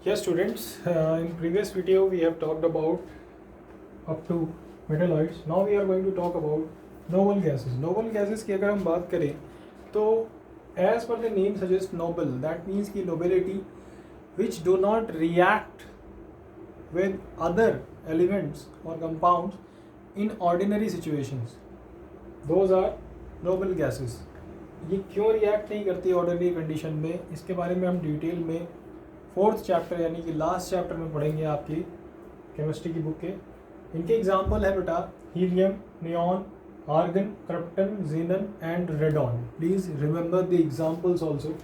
Yes, students, in previous video we have talked about up to metalloids. Now we are going to talk about noble gases. Noble gases की अगर हम बात करें तो as per the name suggests noble, that means कि nobility which do not react with other elements or compounds in ordinary situations. Those are noble gases. ये क्यों react नहीं करती ऑर्डिनरी कंडीशन में, इसके बारे में हम डिटेल में फोर्थ चैप्टर यानी कि लास्ट चैप्टर में पढ़ेंगे आपकी केमिस्ट्री की बुक के. इनके एग्जाम्पल है बेटा helium, neon, argon, krypton, xenon and radon. Please remember the examples also.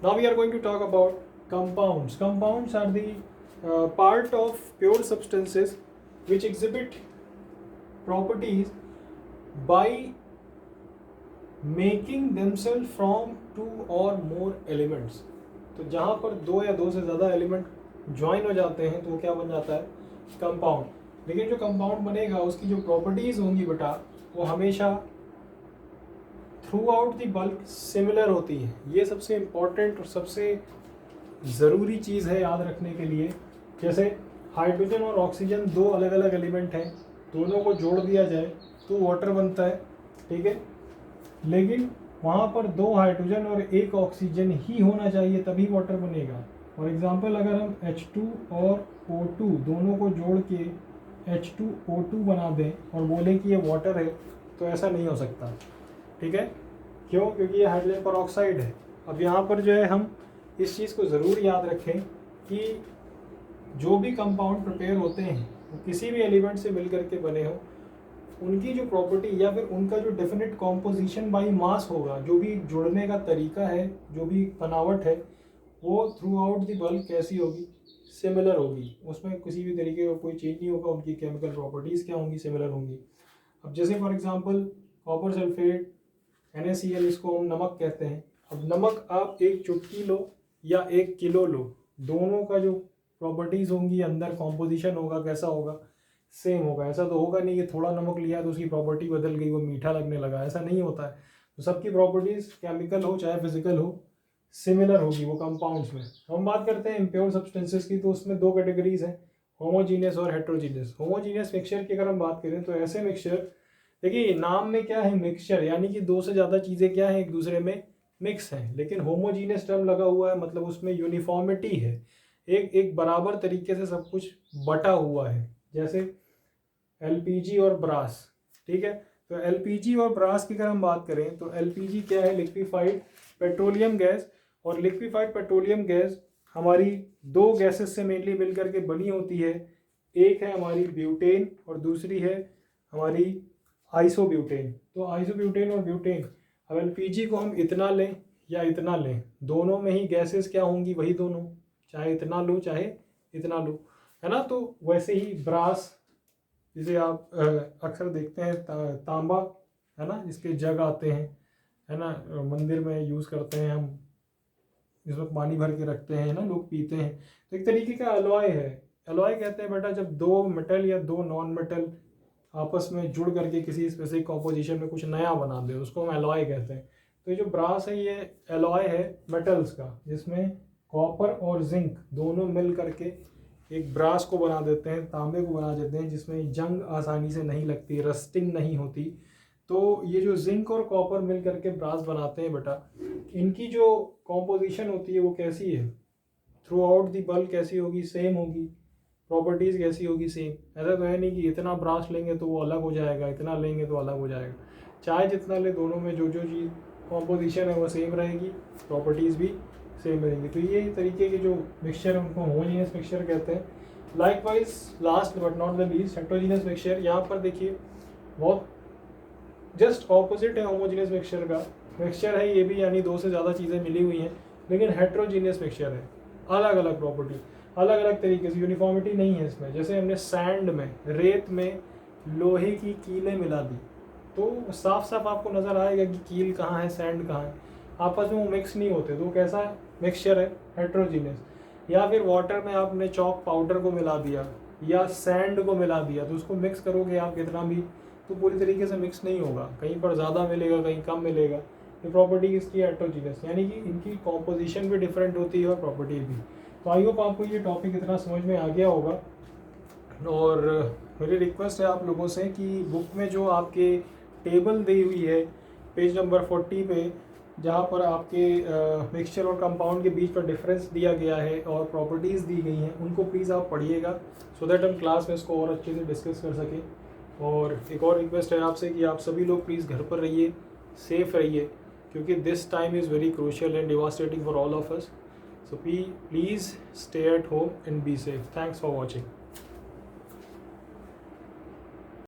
Now we are going to talk about compounds. Compounds are the part of pure substances which exhibit properties by making themselves from two or more elements. तो जहाँ पर दो या दो से ज़्यादा element join हो जाते हैं तो वो क्या बन जाता है, कंपाउंड. लेकिन जो कंपाउंड बनेगा उसकी जो प्रॉपर्टीज़ होंगी बेटा वो हमेशा through out the bulk similar होती है. ये सबसे इम्पॉर्टेंट और सबसे ज़रूरी चीज़ है याद रखने के लिए. जैसे हाइड्रोजन और ऑक्सीजन दो अलग अलग एलिमेंट हैं, दोनों को जोड़ दिया जाए तो वाटर बनता है, ठीक है. लेकिन वहाँ पर दो हाइड्रोजन और एक ऑक्सीजन ही होना चाहिए तभी वाटर बनेगा. फॉर एग्जांपल अगर हम H2 और O2 दोनों को जोड़ के H2O2 बना दें और बोलें कि ये वाटर है तो ऐसा नहीं हो सकता, ठीक है. क्यों? क्योंकि ये हाइड्रोजन पर ऑक्साइड है. अब यहाँ पर जो है हम इस चीज़ को ज़रूर याद रखें कि जो भी कंपाउंड प्रिपेयर होते हैं वो किसी भी एलिमेंट से मिल करके बने हो, उनकी जो प्रॉपर्टी या फिर उनका जो डेफिनेट कॉम्पोजिशन बाई मास होगा, जो भी जुड़ने का तरीका है, जो भी बनावट है, वो थ्रू आउट द बल्क कैसी होगी, सिमिलर होगी. उसमें किसी भी तरीके का कोई चेंज नहीं होगा. उनकी केमिकल प्रॉपर्टीज़ क्या होंगी, सिमिलर होंगी. अब जैसे for example copper sulphate NaCl, इसको हम नमक कहते हैं. अब नमक आप एक चुटकी लो या 1 किलो लो, दोनों का जो प्रॉपर्टीज़ होंगी, अंदर कॉम्पोजिशन होगा, कैसा होगा, सेम होगा. ऐसा तो होगा नहीं कि थोड़ा नमक लिया तो उसकी प्रॉपर्टी बदल गई, वो मीठा लगने लगा. ऐसा नहीं होता है. तो सबकी प्रॉपर्टीज़ केमिकल हो चाहे फिजिकल हो सिमिलर होगी वो कंपाउंड्स में. हम बात करते हैं इम्प्योर सब्सटेंसेस की, तो उसमें दो कैटेगरीज हैं, होमोजीनियस और हेट्रोजीनियस. होमोजीनियस मिक्सचर की अगर हम बात करें तो ऐसे मिक्सचर, देखिए नाम में क्या है, मिक्सचर, यानी कि दो से ज़्यादा चीज़ें क्या है एक दूसरे में मिक्स हैं. लेकिन होमोजीनियस टर्म लगा हुआ है, मतलब उसमें यूनिफॉर्मिटी है, एक बराबर तरीके से सब कुछ बटा हुआ है. जैसे LPG और ब्रास, ठीक है. तो LPG और ब्रास की अगर हम बात करें तो LPG क्या है, लिक्विफाइड पेट्रोलियम गैस. और लिक्विफाइड पेट्रोलियम गैस हमारी दो गैसेस से मेनली मिलकर के बनी होती है. एक है हमारी ब्यूटेन और दूसरी है हमारी आइसोब्यूटेन. तो आइसोब्यूटेन और ब्यूटेन, अब LPG को हम इतना लें या इतना लें, दोनों में ही गैसेस क्या होंगी, वही दोनों, चाहे इतना लो चाहे इतना लो, है ना. तो वैसे ही ब्रास, जिसे आप अक्सर देखते हैं तांबा, है ना, इसके जग आते हैं, है ना, मंदिर में यूज़ करते हैं हम, इसमें पानी भर के रखते हैं ना, लोग पीते हैं. तो एक तरीके का अलॉय है. अलॉय कहते हैं बेटा जब दो मेटल या दो नॉन मेटल आपस में जुड़ करके किसी स्पेसिफिक कॉम्पोजिशन में कुछ नया बना दे, उसको हम एलॉय कहते हैं. तो ये जो ब्रास है ये एलॉय है मेटल्स का, जिसमें कॉपर और जिंक दोनों मिल करके एक ब्रास को बना देते हैं, तांबे को बना देते हैं, जिसमें जंग आसानी से नहीं लगती, रस्टिंग नहीं होती. तो ये जो जिंक और कॉपर मिल करके ब्रास बनाते हैं बेटा, इनकी जो कॉम्पोजिशन होती है वो कैसी है, थ्रू आउट दी बल्क कैसी होगी, सेम होगी. प्रॉपर्टीज़ कैसी होगी, सेम. ऐसा तो है नहीं कि इतना ब्रास लेंगे तो वो अलग हो जाएगा, इतना लेंगे तो अलग हो जाएगा. चाहे जितना ले, दोनों में जो जो चीज़ कॉम्पोजिशन है वो सेम रहेगी, प्रॉपर्टीज़ भी सेम रहेंगी. तो ये तरीके के जो मिक्सचर उनको होमोजीनियस मिक्सचर कहते हैं. Likewise last but not the least heterogeneous mixture. यहाँ पर देखिए बहुत जस्ट ऑपोजिट है होमोजीनियस मिक्सचर का. मिक्सचर है ये भी, यानी दो से ज़्यादा चीज़ें मिली हुई हैं, लेकिन हेट्रोजीनियस मिक्सचर है, अलग अलग प्रॉपर्टी, अलग अलग तरीके से, यूनिफॉर्मिटी नहीं है इसमें. जैसे हमने सैंड में, रेत में लोहे की कीलें मिला दी तो साफ साफ आपको नज़र आएगा कि कील कहाँ है, सैंड कहाँ है, आपस में वो मिक्स नहीं होते. तो कैसा मिक्सचर है, हेट्रोजीनियस. या फिर वाटर में आपने चॉक पाउडर को मिला दिया या सैंड को मिला दिया, तो उसको मिक्स करोगे आप कितना भी, तो पूरी तरीके से मिक्स नहीं होगा, कहीं पर ज़्यादा मिलेगा कहीं कम मिलेगा. ये प्रॉपर्टी इसकी हेट्रोजीनियस, यानी कि इनकी कॉम्पोजिशन भी डिफरेंट होती है और प्रॉपर्टी भी. तो आई होप आपको ये टॉपिक इतना समझ में आ गया होगा। और मेरी रिक्वेस्ट है आप लोगों से कि बुक में जो आपके टेबल दी हुई है पेज नंबर 40 पे, जहाँ पर आपके मिक्सचर और कंपाउंड के बीच का डिफरेंस दिया गया है और प्रॉपर्टीज़ दी गई हैं, उनको प्लीज़ आप पढ़िएगा सो दैट हम क्लास में इसको और अच्छे से डिस्कस कर सकें। और एक और रिक्वेस्ट है आपसे कि आप सभी लोग प्लीज़ घर पर रहिए, सेफ रहिए, क्योंकि this time is very crucial and devastating for all of us. So please stay at home and be safe. Thanks for watching.